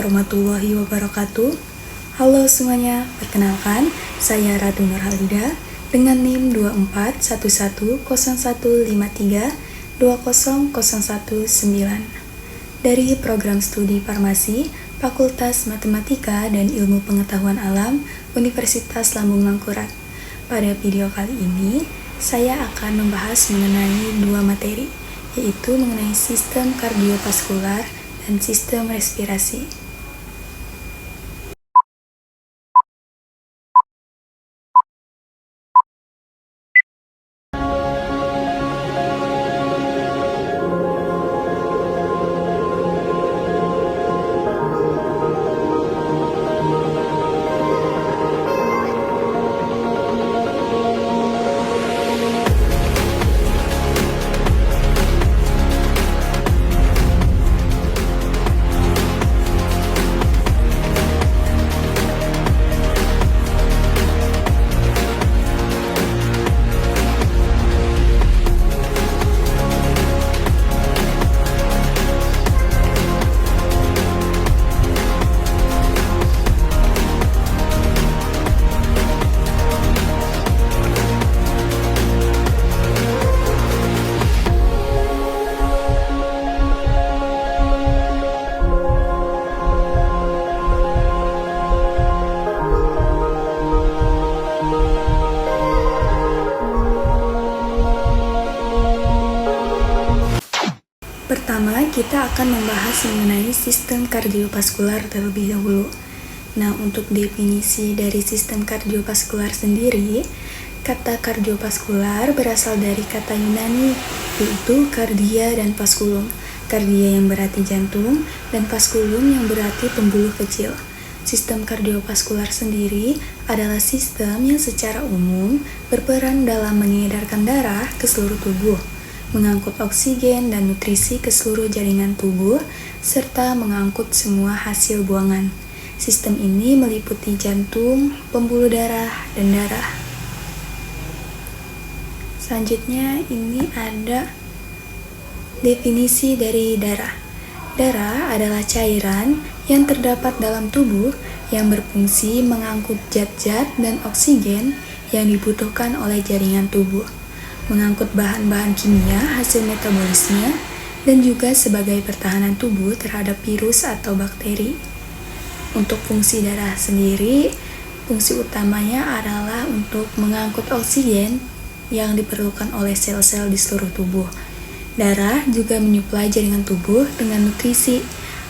warahmatullahi wabarakatuh. Halo semuanya, perkenalkan saya Ratu Nurhalida dengan NIM 24110153200119 dari Program Studi Farmasi Fakultas Matematika dan Ilmu Pengetahuan Alam Universitas Lambung Mangkurat. Pada video kali ini, saya akan membahas mengenai dua materi, yaitu mengenai sistem kardiovaskular dan sistem respirasi. Pertama, kita akan membahas mengenai sistem kardiovaskular terlebih dahulu. Nah, untuk definisi dari sistem kardiovaskular sendiri, kata kardiovaskular berasal dari kata Yunani, yaitu kardia dan vaskulum. Kardia yang berarti jantung, dan vaskulum yang berarti pembuluh kecil. Sistem kardiovaskular sendiri adalah sistem yang secara umum berperan dalam mengedarkan darah ke seluruh tubuh, mengangkut oksigen dan nutrisi ke seluruh jaringan tubuh, serta mengangkut semua hasil buangan. Sistem ini meliputi jantung, pembuluh darah, dan darah. Selanjutnya, ini ada definisi dari darah. Darah adalah cairan yang terdapat dalam tubuh yang berfungsi mengangkut zat-zat dan oksigen yang dibutuhkan oleh jaringan tubuh, mengangkut bahan-bahan kimia hasil metabolisme, dan juga sebagai pertahanan tubuh terhadap virus atau bakteri. Untuk fungsi darah sendiri, fungsi utamanya adalah untuk mengangkut oksigen yang diperlukan oleh sel-sel di seluruh tubuh. Darah juga menyuplai jaringan tubuh dengan nutrisi,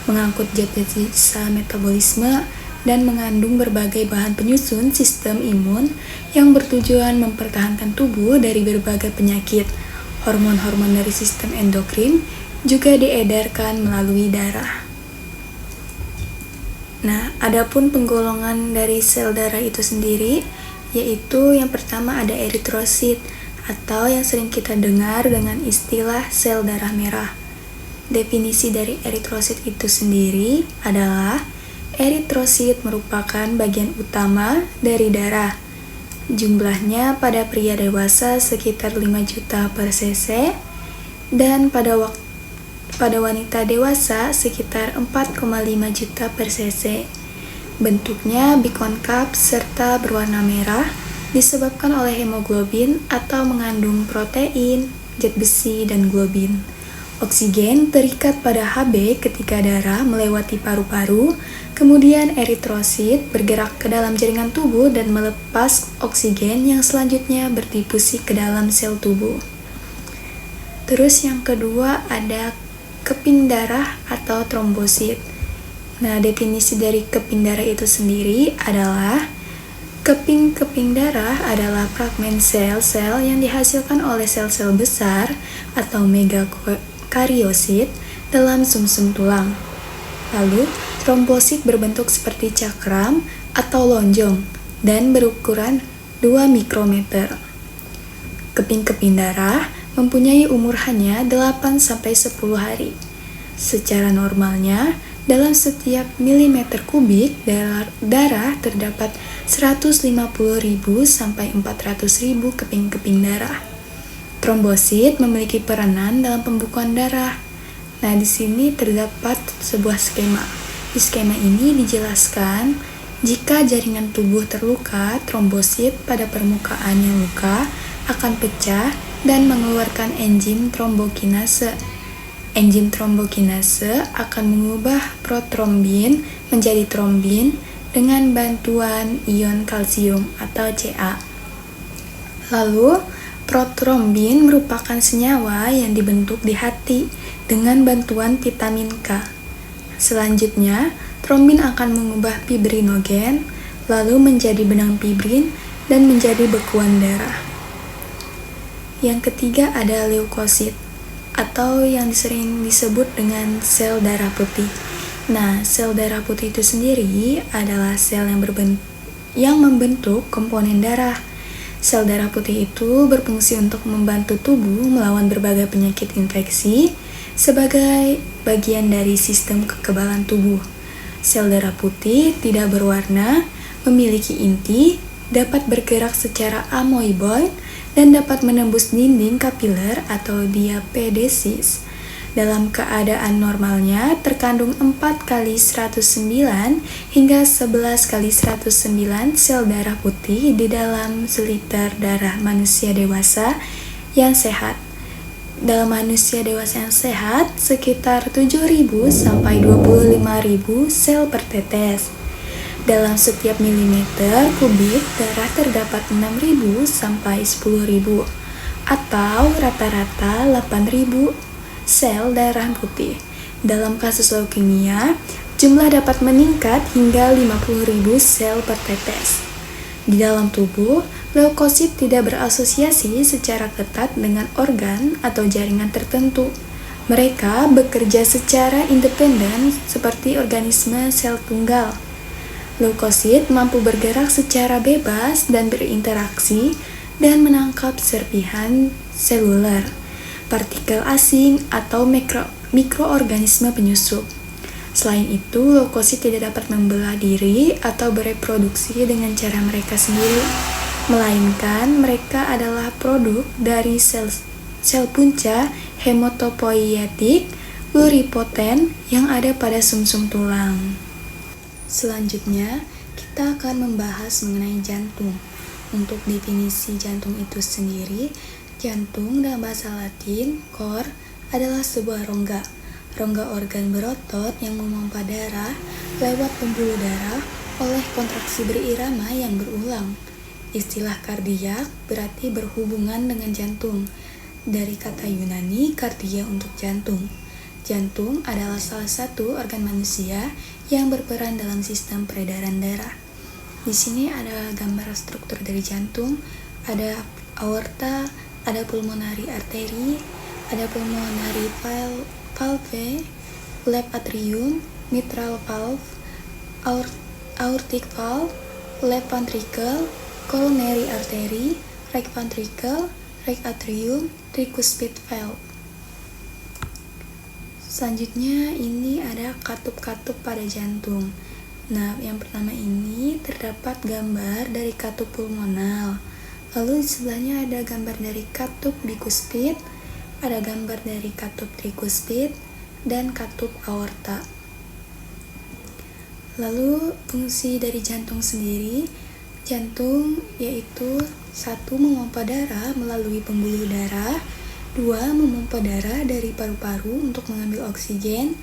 mengangkut zat-zat sisa metabolisme, dan mengandung berbagai bahan penyusun sistem imun yang bertujuan mempertahankan tubuh dari berbagai penyakit. Hormon-hormon dari sistem endokrin juga diedarkan melalui darah. Nah, adapun penggolongan dari sel darah itu sendiri, yaitu yang pertama ada eritrosit, atau yang sering kita dengar dengan istilah sel darah merah. Definisi dari eritrosit itu sendiri adalah eritrosit merupakan bagian utama dari darah. Jumlahnya pada pria dewasa sekitar 5 juta per cc dan pada wanita dewasa sekitar 4,5 juta per cc. Bentuknya bikonkav serta berwarna merah disebabkan oleh hemoglobin atau mengandung protein, zat besi, dan globin. Oksigen terikat pada Hb ketika darah melewati paru-paru, kemudian eritrosit bergerak ke dalam jaringan tubuh dan melepas oksigen yang selanjutnya berdifusi ke dalam sel tubuh. Terus yang kedua ada keping darah atau trombosit. Nah, definisi dari keping darah itu sendiri adalah keping-keping darah adalah fragmen sel-sel yang dihasilkan oleh sel-sel besar atau megakariosit dalam sumsum tulang. Lalu, trombosit berbentuk seperti cakram atau lonjong dan berukuran 2 mikrometer. Keping-keping darah mempunyai umur hanya 8-10 hari. Secara normalnya, dalam setiap milimeter kubik darah terdapat 150.000 sampai 400.000 keping-keping darah. Trombosit memiliki peranan dalam pembukuan darah. Nah, di sini terdapat sebuah skema Di skema ini dijelaskan, jika jaringan tubuh terluka, trombosit pada permukaannya luka akan pecah dan mengeluarkan enzim trombokinase. Enzim trombokinase akan mengubah protrombin menjadi trombin dengan bantuan ion kalsium atau Ca. Lalu, protrombin merupakan senyawa yang dibentuk di hati dengan bantuan vitamin K. Selanjutnya, trombin akan mengubah fibrinogen, lalu menjadi benang fibrin dan menjadi bekuan darah. Yang ketiga ada leukosit, atau yang sering disebut dengan sel darah putih. Nah, sel darah putih itu sendiri adalah sel yang membentuk komponen darah. Sel darah putih itu berfungsi untuk membantu tubuh melawan berbagai penyakit infeksi sebagai bagian dari sistem kekebalan tubuh. Sel darah putih tidak berwarna, memiliki inti, dapat bergerak secara amoeboid, dan dapat menembus dinding kapiler atau diapedesis. Dalam keadaan normalnya terkandung 4 kali 109 hingga 11 kali 109 sel darah putih di dalam seliter darah manusia dewasa yang sehat. Dalam manusia dewasa yang sehat, sekitar 7.000 sampai 25.000 sel per tetes. Dalam setiap milimeter kubik darah terdapat 6.000 sampai 10.000 atau rata-rata 8.000 sel darah putih. Dalam kasus leukemia, jumlah dapat meningkat hingga 50.000 sel per tetes. Di dalam tubuh, leukosit tidak berasosiasi secara ketat dengan organ atau jaringan tertentu. Mereka bekerja secara independen seperti organisme sel tunggal. Leukosit mampu bergerak secara bebas dan berinteraksi dan menangkap serpihan seluler, partikel asing, atau mikroorganisme penyusup. Selain itu, leukosit tidak dapat membelah diri atau bereproduksi dengan cara mereka sendiri, melainkan mereka adalah produk dari sel punca hematopoietik pluripoten yang ada pada sumsum tulang. Selanjutnya, kita akan membahas mengenai jantung. Untuk definisi jantung itu sendiri, jantung dalam bahasa Latin, cor, adalah sebuah rongga organ berotot yang memompa darah lewat pembuluh darah oleh kontraksi berirama yang berulang. Istilah kardiak berarti berhubungan dengan jantung. Dari kata Yunani, kardia untuk jantung. Jantung adalah salah satu organ manusia yang berperan dalam sistem peredaran darah. Di sini ada gambar struktur dari jantung, ada aorta, ada pulmonary artery, ada pulmonary valve, left atrium, mitral valve, aortic valve, left ventricle, coronary artery, right ventricle, right atrium, tricuspid valve. Selanjutnya ini ada katup-katup pada jantung. Nah, yang pertama ini terdapat gambar dari katup pulmonal. Lalu di sebelahnya ada gambar dari katup bikuspid, ada gambar dari katup tricuspid, dan katup aorta. Lalu fungsi dari jantung sendiri, jantung yaitu 1. Memompa darah melalui pembuluh darah, 2. Memompa darah dari paru-paru untuk mengambil oksigen,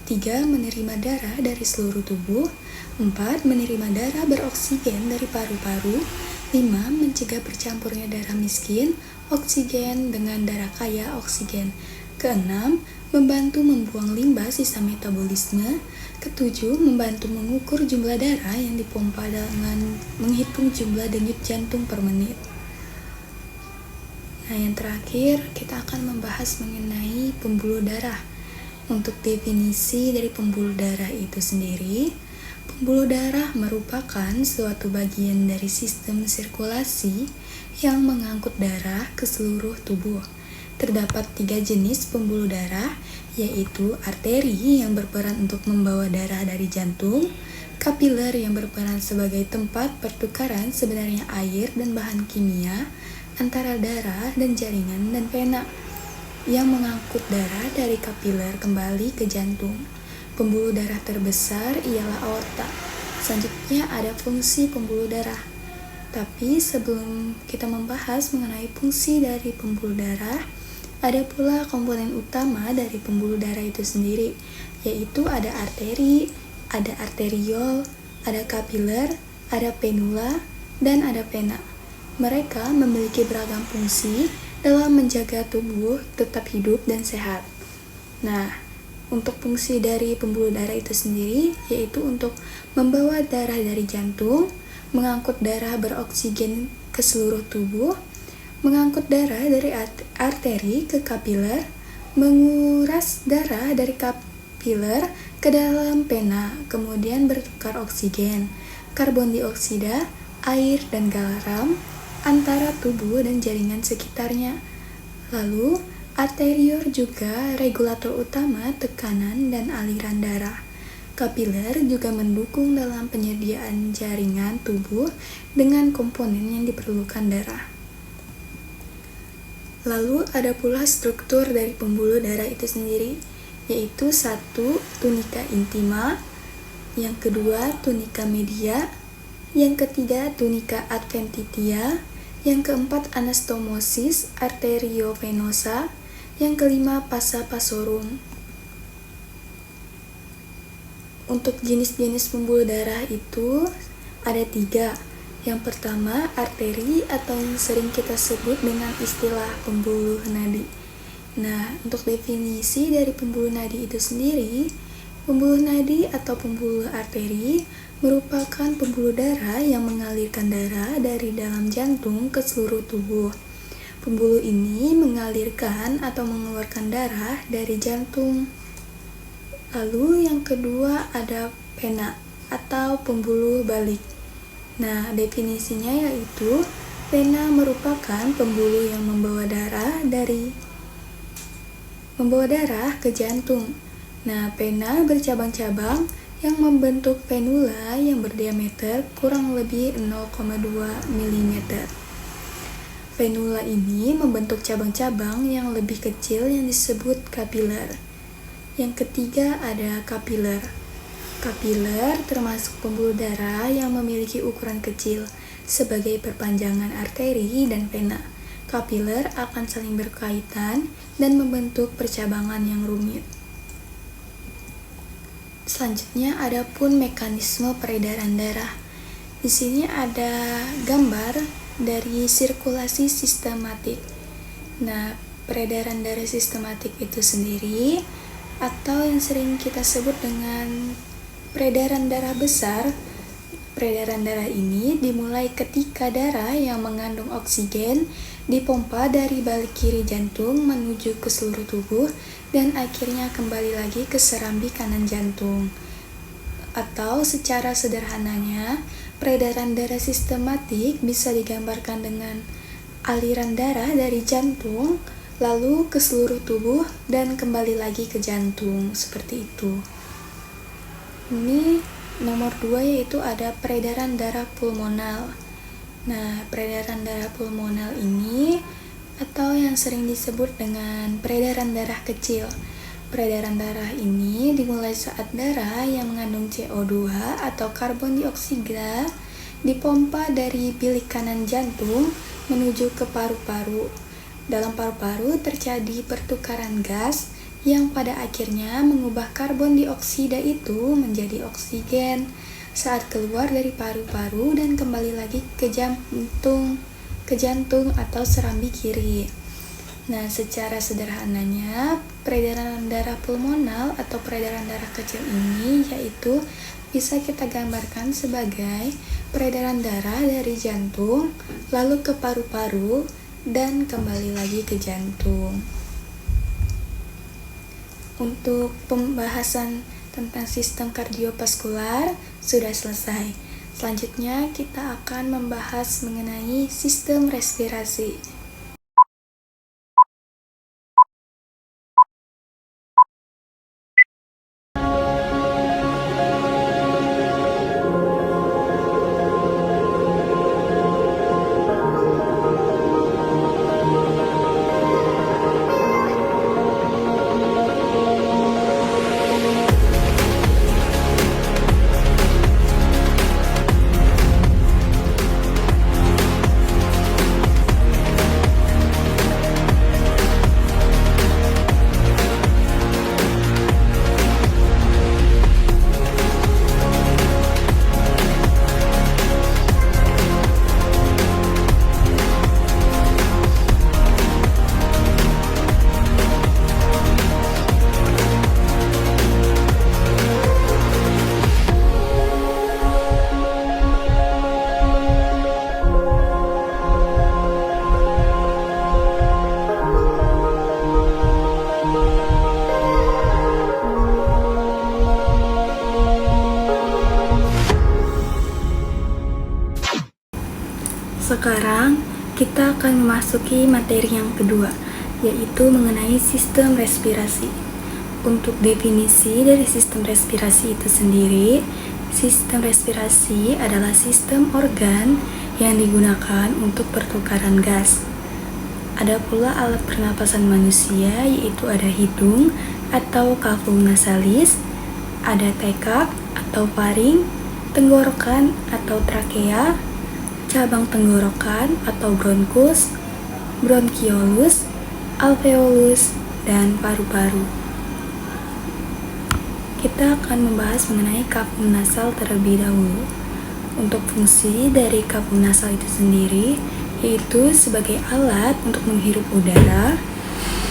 3. Menerima darah dari seluruh tubuh, 4. Menerima darah beroksigen dari paru-paru, 5. Mencegah bercampurnya darah miskin oksigen dengan darah kaya oksigen, 6. Membantu membuang limbah sisa metabolisme, 7. Membantu mengukur jumlah darah yang dipompa dengan menghitung jumlah denyut jantung per menit. Nah, yang terakhir kita akan membahas mengenai pembuluh darah. Untuk definisi dari pembuluh darah itu sendiri, pembuluh darah merupakan suatu bagian dari sistem sirkulasi yang mengangkut darah ke seluruh tubuh. Terdapat 3 jenis pembuluh darah, yaitu arteri yang berperan untuk membawa darah dari jantung, kapiler yang berperan sebagai tempat pertukaran sebenarnya air dan bahan kimia antara darah dan jaringan, dan vena yang mengangkut darah dari kapiler kembali ke jantung. Pembuluh darah terbesar ialah aorta. Selanjutnya ada fungsi pembuluh darah. Tapi sebelum kita membahas mengenai fungsi dari pembuluh darah, ada pula komponen utama dari pembuluh darah itu sendiri, yaitu ada arteri, ada arteriol, ada kapiler, ada venula, dan ada vena. Mereka memiliki beragam fungsi dalam menjaga tubuh tetap hidup dan sehat. Nah, untuk fungsi dari pembuluh darah itu sendiri, yaitu untuk membawa darah dari jantung, mengangkut darah beroksigen ke seluruh tubuh, mengangkut darah dari arteri ke kapiler, menguras darah dari kapiler ke dalam vena, kemudian bertukar oksigen, karbon dioksida, air, dan garam antara tubuh dan jaringan sekitarnya. Lalu, arteriol juga regulator utama tekanan dan aliran darah. Kapiler juga mendukung dalam penyediaan jaringan tubuh dengan komponen yang diperlukan darah. Lalu ada pula struktur dari pembuluh darah itu sendiri, yaitu 1. Tunika intima, yang kedua tunika media, yang ketiga tunika adventitia, yang keempat anastomosis arteriovenosa, yang kelima pasa passorum. Untuk jenis-jenis pembuluh darah itu ada 3. Yang pertama, arteri atau yang sering kita sebut dengan istilah pembuluh nadi. Nah, untuk definisi dari pembuluh nadi itu sendiri, pembuluh nadi atau pembuluh arteri merupakan pembuluh darah yang mengalirkan darah dari dalam jantung ke seluruh tubuh. Pembuluh ini mengalirkan atau mengeluarkan darah dari jantung. Lalu yang kedua ada vena atau pembuluh balik. Nah, definisinya yaitu vena merupakan pembuluh yang membawa darah ke jantung. Nah, vena bercabang-cabang yang membentuk venula yang berdiameter kurang lebih 0,2 mm. Venula ini membentuk cabang-cabang yang lebih kecil yang disebut kapiler. Yang ketiga ada kapiler. Kapiler termasuk pembuluh darah yang memiliki ukuran kecil sebagai perpanjangan arteri dan vena. Kapiler akan saling berkaitan dan membentuk percabangan yang rumit. Selanjutnya ada pun mekanisme peredaran darah. Di sini ada gambar dari sirkulasi sistematik. Nah, peredaran darah sistematik itu sendiri atau yang sering kita sebut dengan peredaran darah besar. Peredaran darah ini dimulai ketika darah yang mengandung oksigen dipompa dari balik kiri jantung menuju ke seluruh tubuh dan akhirnya kembali lagi ke serambi kanan jantung. Atau secara sederhananya, peredaran darah sistematik bisa digambarkan dengan aliran darah dari jantung lalu ke seluruh tubuh dan kembali lagi ke jantung, seperti itu. Ini nomor 2 yaitu ada peredaran darah pulmonal. Nah, peredaran darah pulmonal ini atau yang sering disebut dengan peredaran darah kecil. Peredaran darah ini dimulai saat darah yang mengandung CO2 atau karbon dioksida dipompa dari bilik kanan jantung menuju ke paru-paru. Dalam paru-paru terjadi pertukaran gas yang pada akhirnya mengubah karbon dioksida itu menjadi oksigen saat keluar dari paru-paru dan kembali lagi ke jantung atau serambi kiri. Nah, secara sederhananya, peredaran darah pulmonal atau peredaran darah kecil ini yaitu bisa kita gambarkan sebagai peredaran darah dari jantung lalu ke paru-paru dan kembali lagi ke jantung. Untuk pembahasan tentang sistem kardiovaskular sudah selesai. Selanjutnya kita akan membahas mengenai sistem respirasi. Sekarang kita akan memasuki materi yang kedua, yaitu mengenai sistem respirasi. Untuk definisi dari sistem respirasi itu sendiri, sistem respirasi adalah sistem organ yang digunakan untuk pertukaran gas. Ada pula alat pernapasan manusia, yaitu ada hidung atau cavum nasalis, ada tekak atau faring, tenggorokan atau trakea, cabang tenggorokan atau bronkus, bronkiolus, alveolus, dan paru-paru. Kita akan membahas mengenai cavum nasal terlebih dahulu. Untuk fungsi dari cavum nasal itu sendiri, yaitu sebagai alat untuk menghirup udara,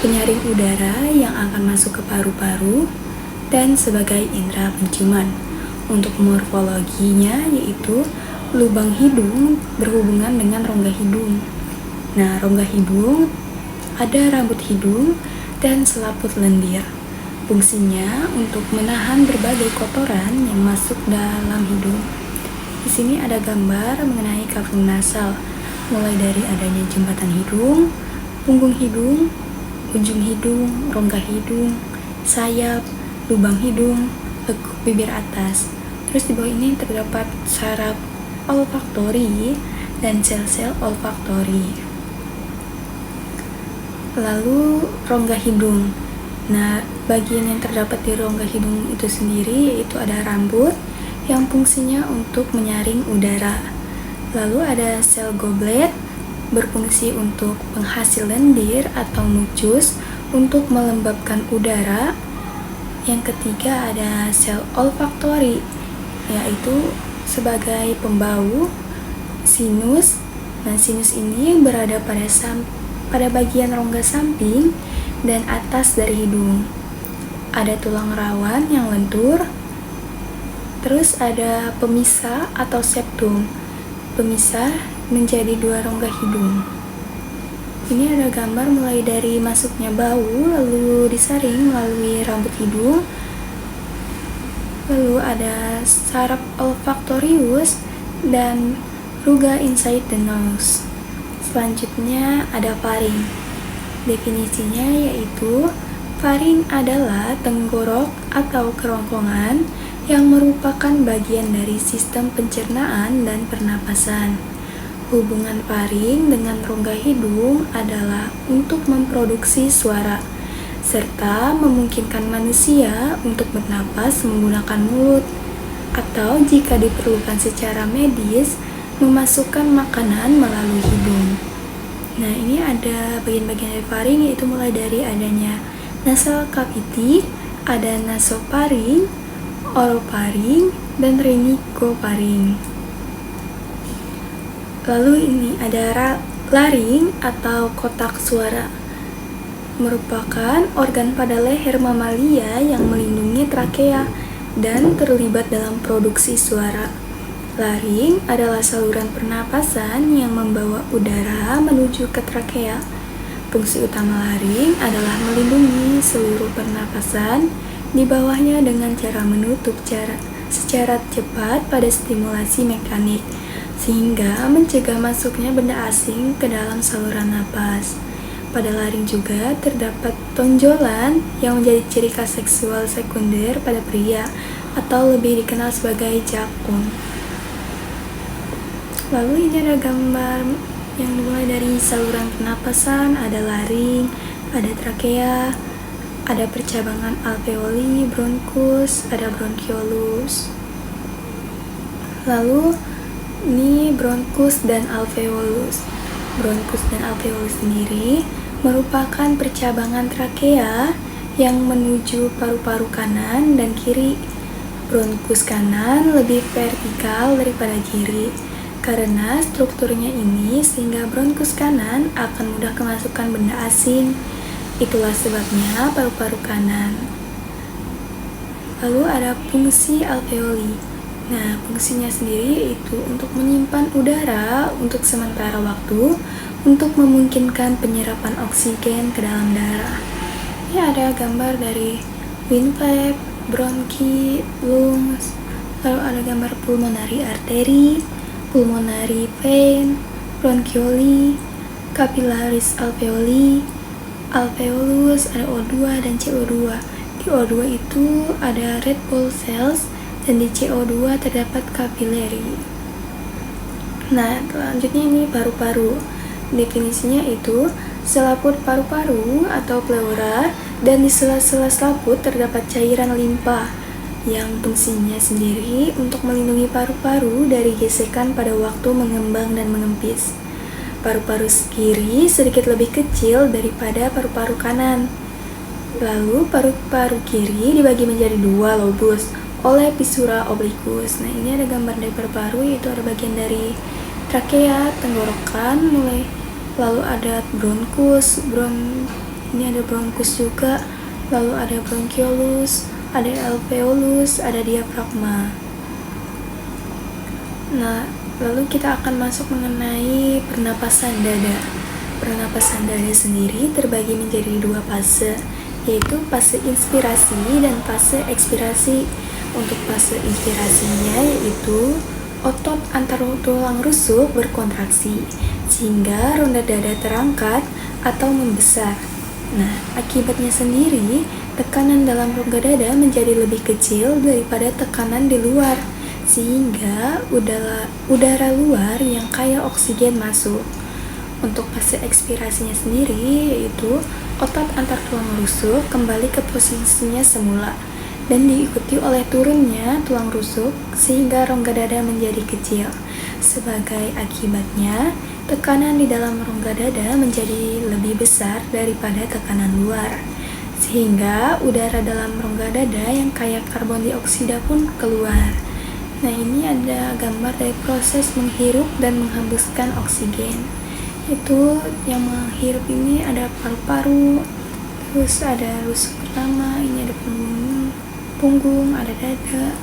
penyaring udara yang akan masuk ke paru-paru, dan sebagai indera penciuman. Untuk morfologinya, yaitu lubang hidung berhubungan dengan rongga hidung. Nah, rongga hidung ada rambut hidung dan selaput lendir. Fungsinya untuk menahan berbagai kotoran yang masuk dalam hidung. Di sini ada gambar mengenai cavum nasal, mulai dari adanya jembatan hidung, punggung hidung, ujung hidung, rongga hidung, sayap, lubang hidung, lekuk bibir atas. Terus di bawah ini terdapat saraf olfaktori dan sel-sel olfaktori. Lalu rongga hidung. Nah, bagian yang terdapat di rongga hidung itu sendiri yaitu ada rambut yang fungsinya untuk menyaring udara. Lalu ada sel goblet berfungsi untuk penghasil lendir atau mucus untuk melembabkan udara. Yang ketiga ada sel olfaktori, yaitu sebagai pembau sinus. Nah, sinus ini berada pada bagian rongga samping dan atas dari hidung. Ada tulang rawan yang lentur. Terus ada pemisah atau septum, pemisah menjadi dua rongga hidung. Ini ada gambar mulai dari masuknya bau, lalu disaring melalui rambut hidung. Lalu ada saraf olfaktorius dan ruga inside the nose. Selanjutnya ada faring. Definisinya yaitu faring adalah tenggorok atau kerongkongan yang merupakan bagian dari sistem pencernaan dan pernapasan. Hubungan faring dengan rongga hidung adalah untuk memproduksi suara, serta memungkinkan manusia untuk bernapas menggunakan mulut, atau jika diperlukan secara medis, memasukkan makanan melalui hidung. Nah, ini ada bagian-bagian dari faring, yaitu mulai dari adanya nasal cavity, ada nasofaring, orofaring, dan rhinigofaring. Lalu ini ada laring atau kotak suara, merupakan organ pada leher mamalia yang melindungi trakea dan terlibat dalam produksi suara. Laring adalah saluran pernapasan yang membawa udara menuju ke trakea. Fungsi utama laring adalah melindungi seluruh pernapasan di bawahnya dengan cara menutup secara cepat pada stimulasi mekanik, sehingga mencegah masuknya benda asing ke dalam saluran napas. Pada laring juga terdapat tonjolan yang menjadi ciri khas seksual sekunder pada pria, atau lebih dikenal sebagai jakun. Lalu ini ada gambar yang dimulai dari saluran pernapasan, ada laring, ada trakea, ada percabangan alveoli, bronkus, ada bronkiolus. Lalu ini bronkus dan alveolus. Bronkus dan alveolus sendiri merupakan percabangan trakea yang menuju paru-paru kanan dan kiri. Bronkus kanan lebih vertikal daripada kiri. Karena strukturnya ini, sehingga bronkus kanan akan mudah kemasukan benda asing. Itulah sebabnya paru-paru kanan. Lalu ada fungsi alveoli. Nah, fungsinya sendiri yaitu untuk menyimpan udara untuk sementara waktu, untuk memungkinkan penyerapan oksigen ke dalam darah. Ini ada gambar dari windpipe, bronki, lungs. Lalu ada gambar pulmonary artery, pulmonary vein, bronchioli, capillaris alveoli, alveolus, ada O2 dan CO2. Di O2 itu ada red blood cells dan di CO2 terdapat capillary. Nah, selanjutnya ini paru-paru. Definisinya itu selaput paru-paru atau pleura, dan di sela-sela selaput terdapat cairan limpa yang fungsinya sendiri untuk melindungi paru-paru dari gesekan pada waktu mengembang dan mengempis. Paru-paru kiri sedikit lebih kecil daripada paru-paru kanan. Lalu paru-paru kiri dibagi menjadi dua lobus oleh pisura obliquus. Nah, ini ada gambar dari paru-paru, yaitu ada bagian dari trakea, tenggorokan, lalu ada bronkus, ini ada bronkus juga, lalu ada bronchiolus, ada alveolus, ada diafragma. Nah, lalu kita akan masuk mengenai pernapasan dada. Pernapasan dada sendiri terbagi menjadi dua fase, yaitu fase inspirasi dan fase ekspirasi. Untuk fase inspirasinya yaitu otot antar tulang rusuk berkontraksi sehingga ronda dada terangkat atau membesar. Nah, akibatnya sendiri tekanan dalam rongga dada menjadi lebih kecil daripada tekanan di luar, sehingga udara luar yang kaya oksigen masuk. Untuk fase ekspirasinya sendiri yaitu otot antar tulang rusuk kembali ke posisinya semula dan diikuti oleh turunnya tulang rusuk sehingga rongga dada menjadi kecil. Sebagai akibatnya, tekanan di dalam rongga dada menjadi lebih besar daripada tekanan luar, sehingga udara dalam rongga dada yang kaya karbon dioksida pun keluar. Nah, ini ada gambar dari proses menghirup dan menghembuskan oksigen. Itu yang menghirup ini ada paru-paru, terus ada rusuk pertama, ini ada punggung, ada dada.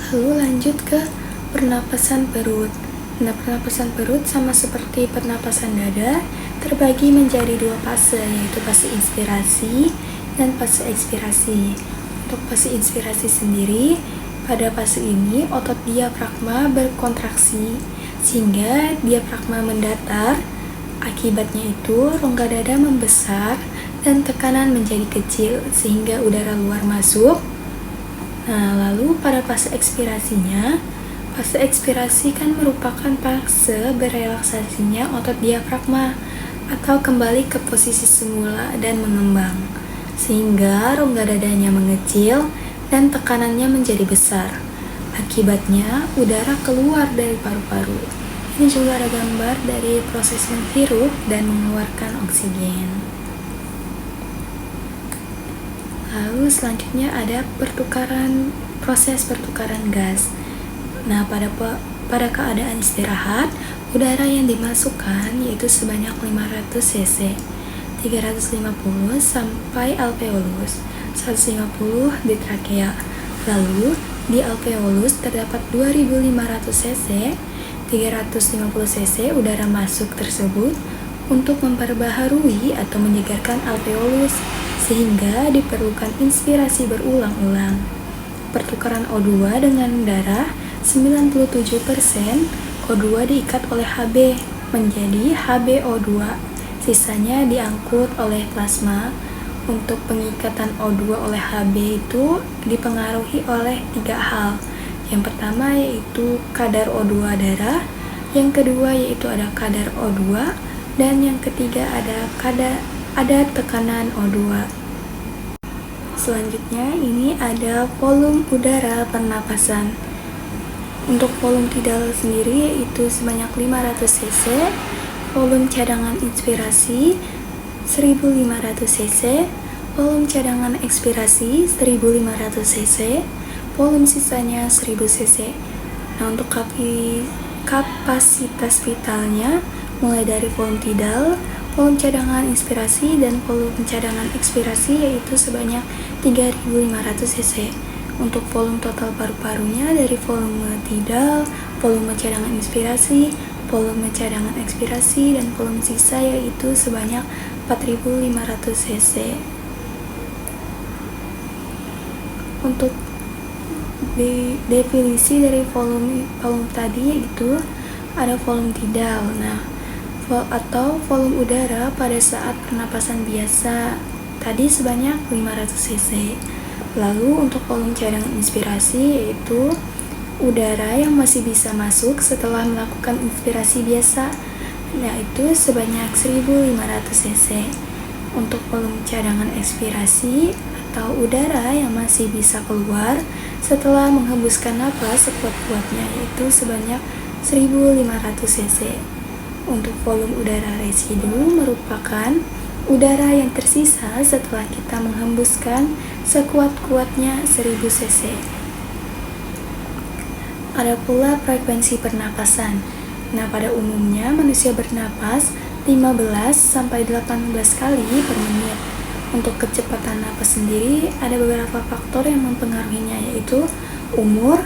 Lalu lanjut ke pernapasan perut. Nah, pernapasan perut sama seperti pernapasan dada terbagi menjadi dua fase, yaitu fase inspirasi dan fase ekspirasi. Untuk fase inspirasi sendiri, pada fase ini otot diafragma berkontraksi sehingga diafragma mendatar. Akibatnya itu rongga dada membesar dan tekanan menjadi kecil sehingga udara luar masuk. Nah, lalu pada fase ekspirasinya, fase ekspirasi kan merupakan fase berelaksasinya otot diafragma atau kembali ke posisi semula dan mengembang, sehingga rongga dadanya mengecil dan tekanannya menjadi besar. Akibatnya udara keluar dari paru-paru. Ini juga ada gambar dari proses menghirup dan mengeluarkan oksigen. Lalu selanjutnya ada proses pertukaran gas. Nah, pada keadaan istirahat, udara yang dimasukkan yaitu sebanyak 500 cc, 350 sampai alveolus, 150 di trakea. Lalu di alveolus terdapat 2500 cc, 350 cc udara masuk tersebut untuk memperbaharui atau menyegarkan alveolus, sehingga diperlukan inspirasi berulang-ulang. Pertukaran O2 dengan darah 97%, O2 diikat oleh Hb menjadi HbO2, sisanya diangkut oleh plasma. Untuk pengikatan O2 oleh Hb itu dipengaruhi oleh 3 hal. Yang pertama yaitu kadar O2 darah, yang kedua yaitu ada kadar O2, dan yang ketiga ada tekanan O2. Selanjutnya ini ada volume udara pernapasan. Untuk volume tidal sendiri yaitu sebanyak 500 cc, volume cadangan inspirasi 1500 cc, volume cadangan ekspirasi 1500 cc, volume sisanya 1000 cc. Nah, untuk kapasitas vitalnya mulai dari volume tidal, volume cadangan inspirasi, dan volume cadangan ekspirasi yaitu sebanyak 3500 cc. Untuk volume total paru-parunya dari volume tidal, volume cadangan inspirasi, volume cadangan ekspirasi, dan volume sisa yaitu sebanyak 4500 cc. Untuk definisi dari volume tadi yaitu ada volume tidal. Nah, atau volume udara pada saat pernapasan biasa tadi sebanyak 500 cc. Lalu untuk volume cadangan inspirasi yaitu udara yang masih bisa masuk setelah melakukan inspirasi biasa, yaitu sebanyak 1500 cc. Untuk volume cadangan ekspirasi atau udara yang masih bisa keluar setelah menghembuskan napas sekuat-kuatnya yaitu sebanyak 1500 cc. Untuk volume udara residu merupakan udara yang tersisa setelah kita menghembuskan sekuat-kuatnya 1000 cc. Ada pula frekuensi pernapasan. Nah, pada umumnya manusia bernapas 15 sampai 18 kali per menit. Untuk kecepatan napas sendiri ada beberapa faktor yang mempengaruhinya yaitu umur,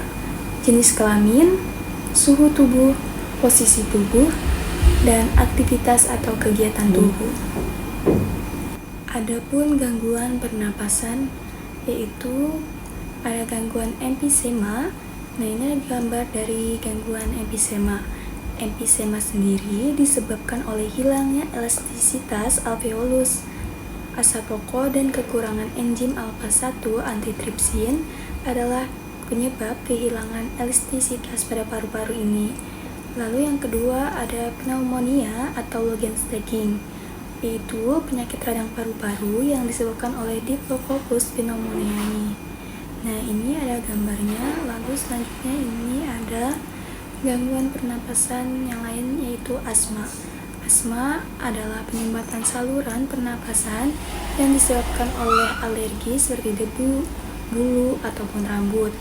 jenis kelamin, suhu tubuh, posisi tubuh, dan aktivitas atau kegiatan tubuh. Adapun gangguan pernapasan yaitu ada gangguan emfisema. Nah, ini gambar dari gangguan emfisema. Emfisema sendiri disebabkan oleh hilangnya elastisitas alveolus. Asap rokok dan kekurangan enzim alfa-1 antitripsin adalah penyebab kehilangan elastisitas pada paru-paru ini. Lalu yang kedua ada pneumonia atau Logenstocking, yaitu penyakit radang paru-paru yang disebabkan oleh Diplococcus pneumoniae. Nah, ini ada gambarnya. Lalu selanjutnya ini ada gangguan pernapasan yang lain yaitu asma. Asma adalah penyumbatan saluran pernapasan yang disebabkan oleh alergi seperti debu, bulu, ataupun rambut.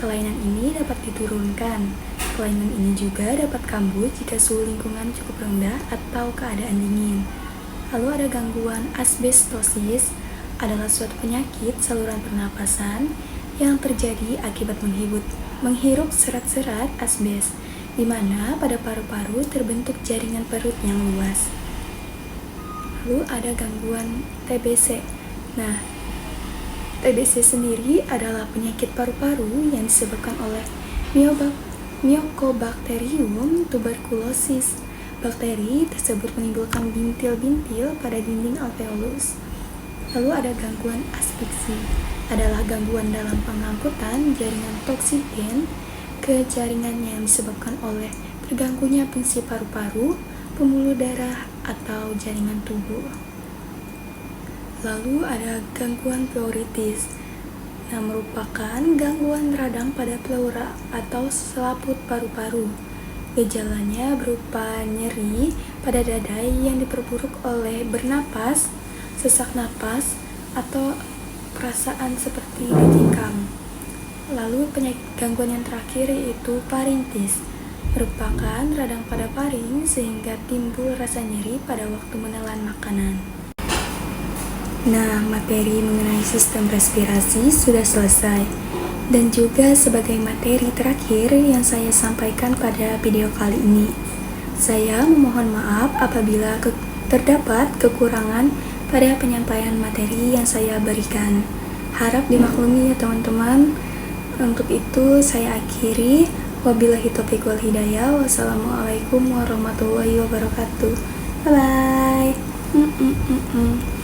Kelainan ini dapat diturunkan. Kelainan ini juga dapat kambuh jika suhu lingkungan cukup rendah atau keadaan dingin. Lalu ada gangguan asbestosis, adalah suatu penyakit saluran pernapasan yang terjadi akibat menghirup serat-serat asbes, di mana pada paru-paru terbentuk jaringan perut yang luas. Lalu ada gangguan TBC. Nah, TBC sendiri adalah penyakit paru-paru yang disebabkan oleh Mycobacterium tuberculosis. Bakteri tersebut menimbulkan bintil-bintil pada dinding alveolus. Lalu ada gangguan asfiksi, adalah gangguan dalam pengangkutan jaringan toksigen ke jaringan yang disebabkan oleh terganggunya fungsi paru-paru, pembuluh darah, atau jaringan tubuh. Lalu ada gangguan pleuritis. Nah, merupakan gangguan radang pada pleura atau selaput paru-paru. Gejalanya berupa nyeri pada dada yang diperburuk oleh bernapas, sesak napas, atau perasaan seperti ditikam. Lalu gangguan yang terakhir yaitu faringitis, merupakan radang pada faring sehingga timbul rasa nyeri pada waktu menelan makanan. Nah, materi mengenai sistem respirasi sudah selesai. Dan juga sebagai materi terakhir yang saya sampaikan pada video kali ini, saya memohon maaf apabila terdapat kekurangan pada penyampaian materi yang saya berikan. Harap dimaklumi ya teman-teman. Untuk itu saya akhiri. Wabillahi taufiq wal hidayah. Wassalamualaikum warahmatullahi wabarakatuh. Bye bye.